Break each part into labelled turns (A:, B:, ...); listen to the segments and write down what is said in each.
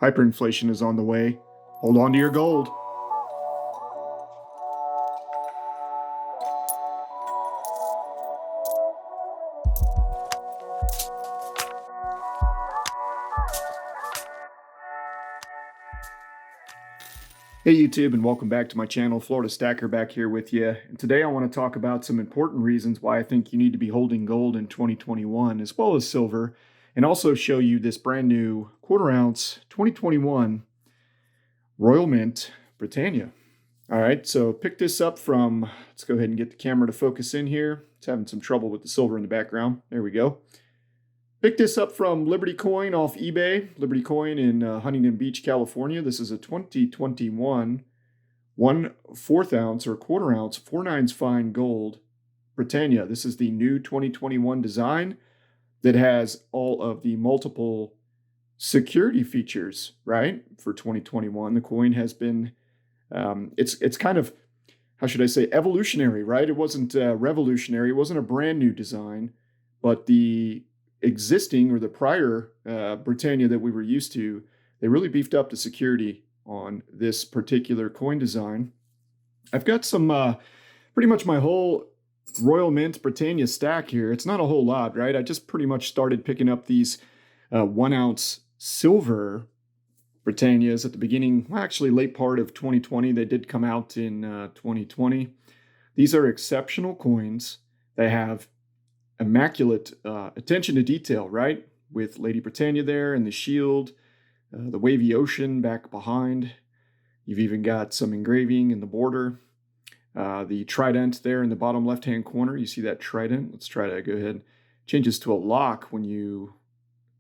A: Hyperinflation is on the way. Hold on to your gold. Hey YouTube, and welcome back to my channel. Florida Stacker back here with you. And today I want to talk about some important reasons why I think you need to be holding gold in 2021 as well as silver, and also show you this brand new quarter ounce 2021 Royal Mint Britannia. All right, so pick this up from, let's go ahead and get the camera to focus in here. It's having some trouble with the silver in the background. There we go. Picked this up from Liberty Coin off eBay. Liberty Coin in Huntington Beach, California. This is a 2021 1/4 ounce or quarter ounce 4/9 fine gold Britannia. This is the new 2021 design that has all of the multiple security features, right? For 2021, the coin has been, it's kind of, how should I say, evolutionary, right? It wasn't revolutionary. It wasn't a brand new design, but the existing or the prior Britannia that we were used to, they really beefed up the security on this particular coin design. I've got some pretty much my whole Royal Mint Britannia stack here. It's not a whole lot, right? I just pretty much started picking up these 1 ounce silver Britannias at the beginning, well, actually late part of 2020. They did come out in 2020. These are exceptional coins. They have immaculate attention to detail, right? With Lady Britannia there and the shield, the wavy ocean back behind. You've even got some engraving in the border. The trident there in the bottom left-hand corner. You see that trident? Let's try to go ahead. Changes to a lock when you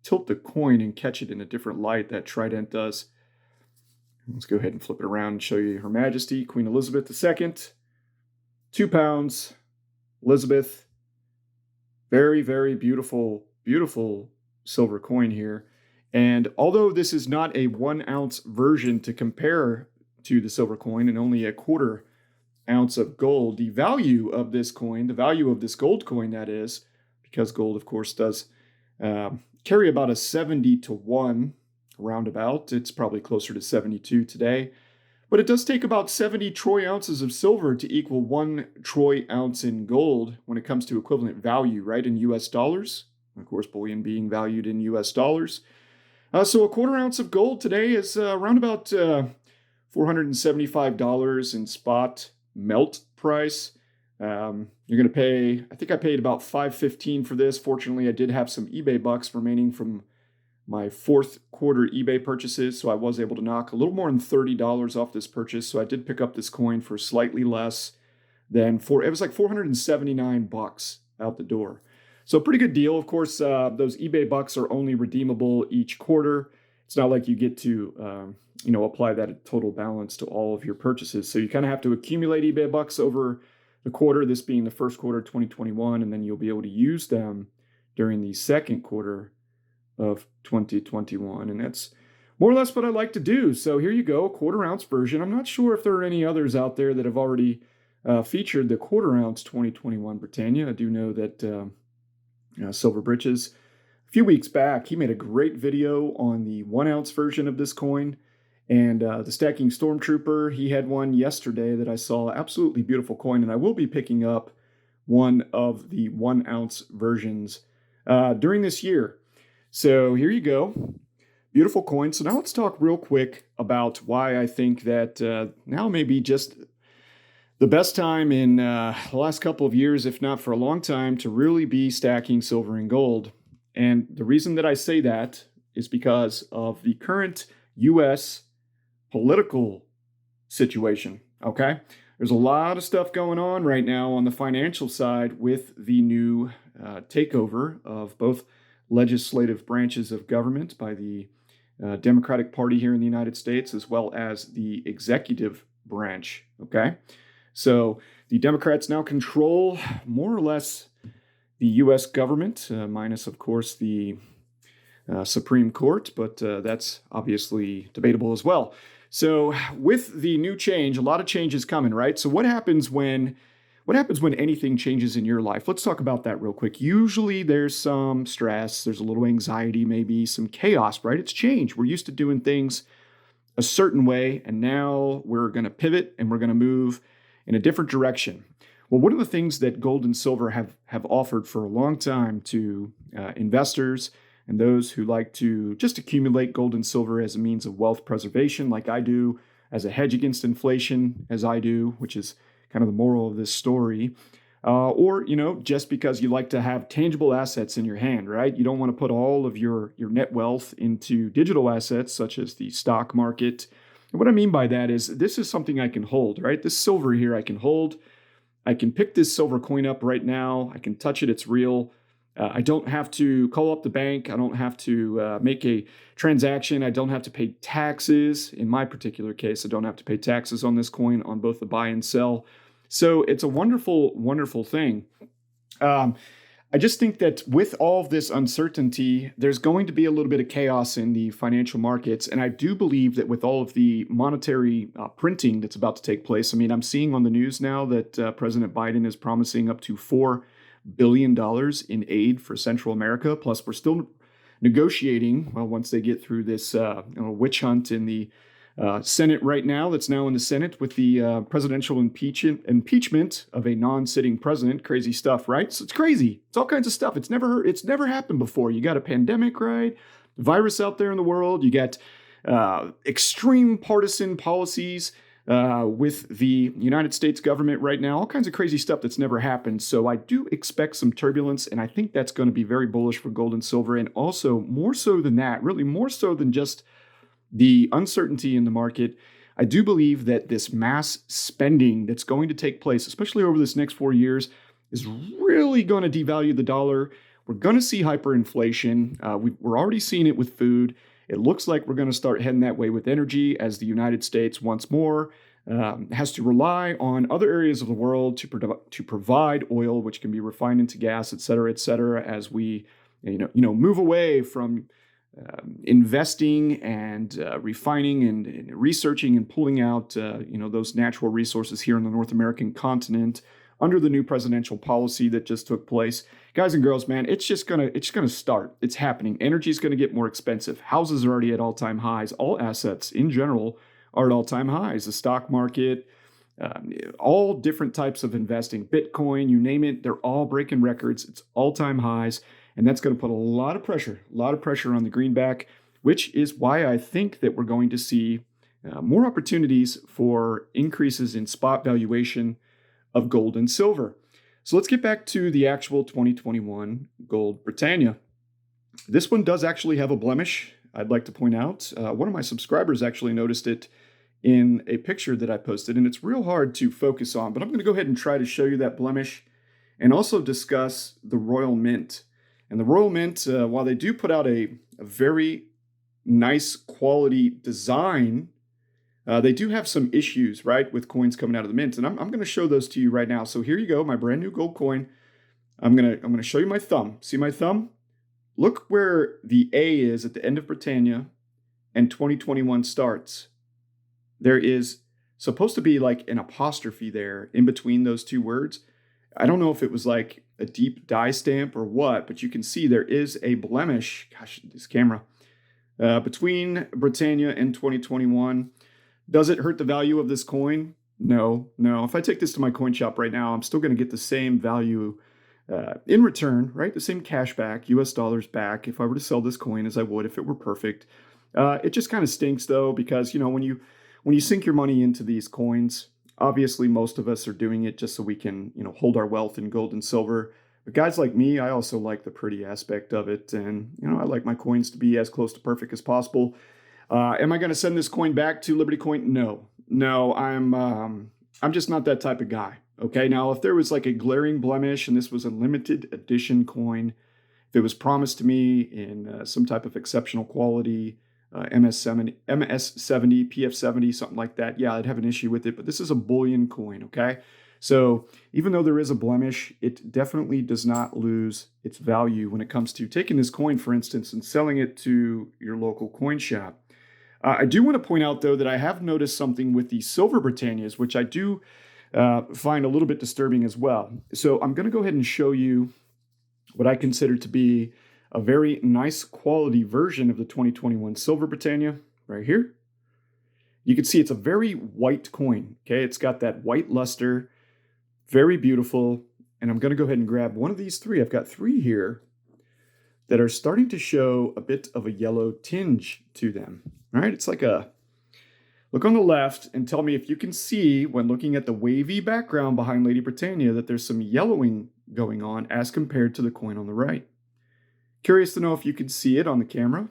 A: tilt the coin and catch it in a different light. That trident does. Let's go ahead and flip it around and show you Her Majesty, Queen Elizabeth II. 2 pounds, Elizabeth. Very, very beautiful, beautiful silver coin here. And although this is not a 1 ounce version to compare to the silver coin and only a 1/4 ounce of gold, the value of this coin, the value of this gold coin, that is, because gold, of course, does carry about a 70-to-1 roundabout. It's probably closer to 72 today. But it does take about 70 troy ounces of silver to equal 1 troy ounce in gold when it comes to equivalent value, right, in U.S. dollars. Of course, bullion being valued in U.S. dollars. So a 1/4 ounce of gold today is around about $475 in spot melt price. You're going to pay, I think I paid about $5.15 for this. Fortunately, I did have some eBay bucks remaining from my 4th quarter eBay purchases, so I was able to knock a little more than $30 off this purchase. So I did pick up this coin for slightly less than it was like $479 out the door. So pretty good deal. Of course, those eBay bucks are only redeemable each quarter. It's not like you get to, apply that total balance to all of your purchases. So you kind of have to accumulate eBay bucks over the quarter, this being the first quarter of 2021, and then you'll be able to use them during the second quarter of 2021, and that's more or less what I like to do. So here you go, a 1/4 ounce version. I'm not sure if there are any others out there that have already featured the 1/4 ounce 2021 Britannia. I do know that Silver Britches, a few weeks back, he made a great video on the 1 ounce version of this coin, and the Stacking Stormtrooper, he had one yesterday that I saw, absolutely beautiful coin, and I will be picking up one of the 1 ounce versions during this year. So here you go, beautiful coin. So now let's talk real quick about why I think that now may be just the best time in the last couple of years, if not for a long time, to really be stacking silver and gold. And the reason that I say that is because of the current U.S. political situation, okay? There's a lot of stuff going on right now on the financial side with the new takeover of both legislative branches of government by the Democratic Party here in the United States, as well as the executive branch, okay? So the Democrats now control more or less the U.S. government, minus, of course, the Supreme Court, but that's obviously debatable as well. So with the new change, a lot of change is coming, right? So what happens when what happens when anything changes in your life? Let's talk about that real quick. Usually there's some stress, there's a little anxiety, maybe some chaos, right? It's change. We're used to doing things a certain way, and now we're going to pivot and we're going to move in a different direction. Well, one of the things that gold and silver have offered for a long time to investors and those who like to just accumulate gold and silver as a means of wealth preservation, like I do, as a hedge against inflation, as I do, which is kind of the moral of this story. Or, just because you like to have tangible assets in your hand, right? You don't want to put all of your net wealth into digital assets, such as the stock market. And what I mean by that is this is something I can hold, right? This silver here I can hold. I can pick this silver coin up right now. I can touch it. It's real. I don't have to call up the bank. I don't have to make a transaction. I don't have to pay taxes. In my particular case, I don't have to pay taxes on this coin on both the buy and sell. So it's a wonderful, wonderful thing. I just think that with all of this uncertainty, there's going to be a little bit of chaos in the financial markets. And I do believe that with all of the monetary printing that's about to take place, I mean, I'm seeing on the news now that President Biden is promising up to $4 billion in aid for Central America. Plus, we're still negotiating, well, once they get through this witch hunt in the Senate right now, that's now in the Senate with the presidential impeachment of a non-sitting president. Crazy stuff, right? So it's crazy. It's all kinds of stuff. It's never happened before. You got a pandemic, right? Virus out there in the world. You got extreme partisan policies with the United States government right now. All kinds of crazy stuff that's never happened. So I do expect some turbulence, and I think that's going to be very bullish for gold and silver. And also more so than that, really more so than just the uncertainty in the market, I do believe that this mass spending that's going to take place, especially over this next 4 years, is really going to devalue the dollar. We're going to see hyperinflation. We're already seeing it with food. It looks like we're going to start heading that way with energy as the United States once more has to rely on other areas of the world to provide oil, which can be refined into gas, et cetera, as we move away from investing and refining and researching and pulling out those natural resources here in the North American continent under the new presidential policy that just took place. Guys and girls, man, it's just gonna start. It's happening. Energy is gonna get more expensive. Houses are already at all-time highs. All assets in general are at all-time highs. The stock market, all different types of investing, Bitcoin, you name it, they're all breaking records. It's all-time highs. And that's going to put a lot of pressure on the greenback, which is why I think that we're going to see more opportunities for increases in spot valuation of gold and silver. So let's get back to the actual 2021 gold Britannia. This one does actually have a blemish, I'd like to point out. One of my subscribers actually noticed it in a picture that I posted, and it's real hard to focus on, but I'm going to go ahead and try to show you that blemish and also discuss the Royal Mint. And the Royal Mint, while they do put out a very nice quality design, they do have some issues, right, with coins coming out of the mint. And I'm going to show those to you right now. So here you go, my brand new gold coin. I'm gonna show you my thumb. See my thumb? Look where the A is at the end of Britannia and 2021 starts. There is supposed to be like an apostrophe there in between those two words. I don't know if it was like a deep dye stamp or what, but you can see there is a blemish, gosh, this camera, between Britannia and 2021. Does it hurt the value of this coin? No. If I take this to my coin shop right now, I'm still going to get the same value in return, right? The same cash back, U.S. dollars back, if I were to sell this coin as I would if it were perfect. It just kind of stinks though, because when you sink your money into these coins, obviously, most of us are doing it just so we can, hold our wealth in gold and silver. But guys like me, I also like the pretty aspect of it. And, I like my coins to be as close to perfect as possible. Am I going to send this coin back to Liberty Coin? No, I'm just not that type of guy. Okay. Now, if there was like a glaring blemish and this was a limited edition coin, if it was promised to me in some type of exceptional quality, MS70, PF70, something like that, yeah, I'd have an issue with it. But this is a bullion coin, okay? So even though there is a blemish, it definitely does not lose its value when it comes to taking this coin, for instance, and selling it to your local coin shop. I do want to point out, though, that I have noticed something with the silver Britannias, which I do find a little bit disturbing as well. So I'm going to go ahead and show you what I consider to be a very nice quality version of the 2021 silver Britannia right here. You can see it's a very white coin. Okay, it's got that white luster, very beautiful. And I'm going to go ahead and grab one of these three. I've got three here that are starting to show a bit of a yellow tinge to them. All right, it's like a, look on the left and tell me if you can see when looking at the wavy background behind Lady Britannia that there's some yellowing going on as compared to the coin on the right. Curious to know if you can see it on the camera.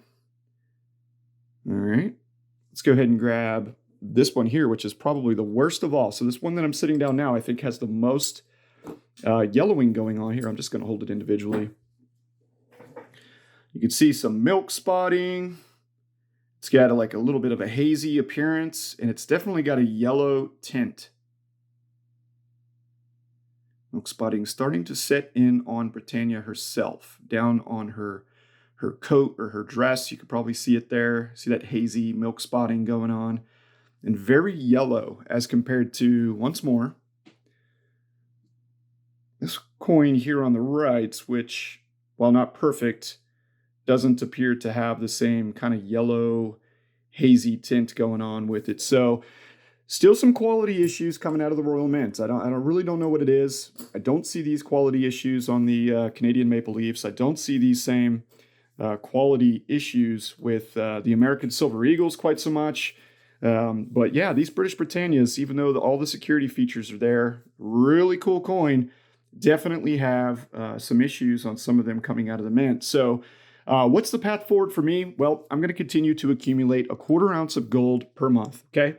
A: All right, let's go ahead and grab this one here, which is probably the worst of all. So this one that I'm sitting down now, I think has the most yellowing going on here. I'm just going to hold it individually. You can see some milk spotting. It's got like a little bit of a hazy appearance, and it's definitely got a yellow tint. Milk spotting starting to set in on Britannia herself, down on her coat or her dress. You could probably see it there. See that hazy milk spotting going on. And very yellow as compared to, once more, this coin here on the right, which, while not perfect, doesn't appear to have the same kind of yellow, hazy tint going on with it. So still some quality issues coming out of the Royal Mint. I really don't know what it is. I don't see these quality issues on the Canadian Maple Leafs. I don't see these same quality issues with the American Silver Eagles quite so much. But yeah, these British Britannias, even though all the security features are there, really cool coin, definitely have some issues on some of them coming out of the mint. So what's the path forward for me? Well, I'm going to continue to accumulate a 1/4 ounce of gold per month. Okay,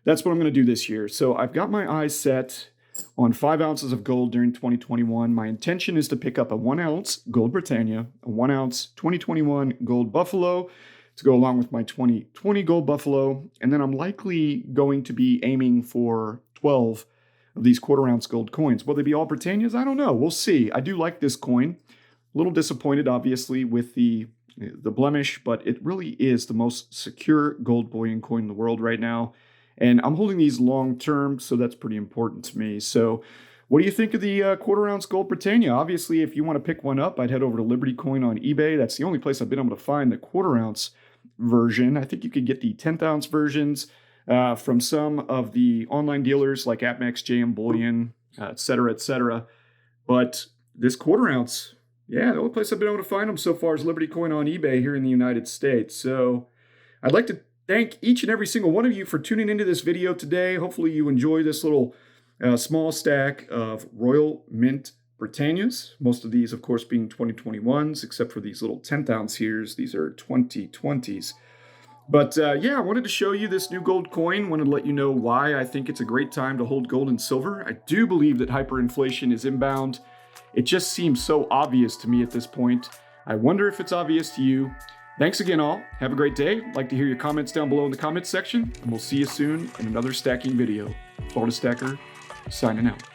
A: that's what I'm going to do this year. So I've got my eyes set on 5 ounces of gold during 2021. My intention is to pick up a 1 ounce gold Britannia, a 1 ounce 2021 gold Buffalo to go along with my 2020 gold Buffalo. And then I'm likely going to be aiming for 12 of these 1/4 ounce gold coins. Will they be all Britannias? I don't know. We'll see. I do like this coin. A little disappointed, obviously, with the blemish, but it really is the most secure gold bullion coin in the world right now. And I'm holding these long term, so that's pretty important to me. So what do you think of the 1/4 ounce gold Britannia? Obviously, if you want to pick one up, I'd head over to Liberty Coin on eBay. That's the only place I've been able to find the 1/4 ounce version. I think you could get the 10th ounce versions from some of the online dealers like Apmex, JM Bullion, et cetera, et cetera. But this 1/4 ounce, yeah, the only place I've been able to find them so far is Liberty Coin on eBay here in the United States. So I'd like to thank each and every single one of you for tuning into this video today. Hopefully you enjoy this little small stack of Royal Mint Britannias. Most of these, of course, being 2021s, except for these little 10th ounce here. These are 2020s. But yeah, I wanted to show you this new gold coin. Wanted to let you know why I think it's a great time to hold gold and silver. I do believe that hyperinflation is inbound. It just seems so obvious to me at this point. I wonder if it's obvious to you. Thanks again, all. Have a great day. I'd like to hear your comments down below in the comments section, and we'll see you soon in another stacking video. Florida Stacker, signing out.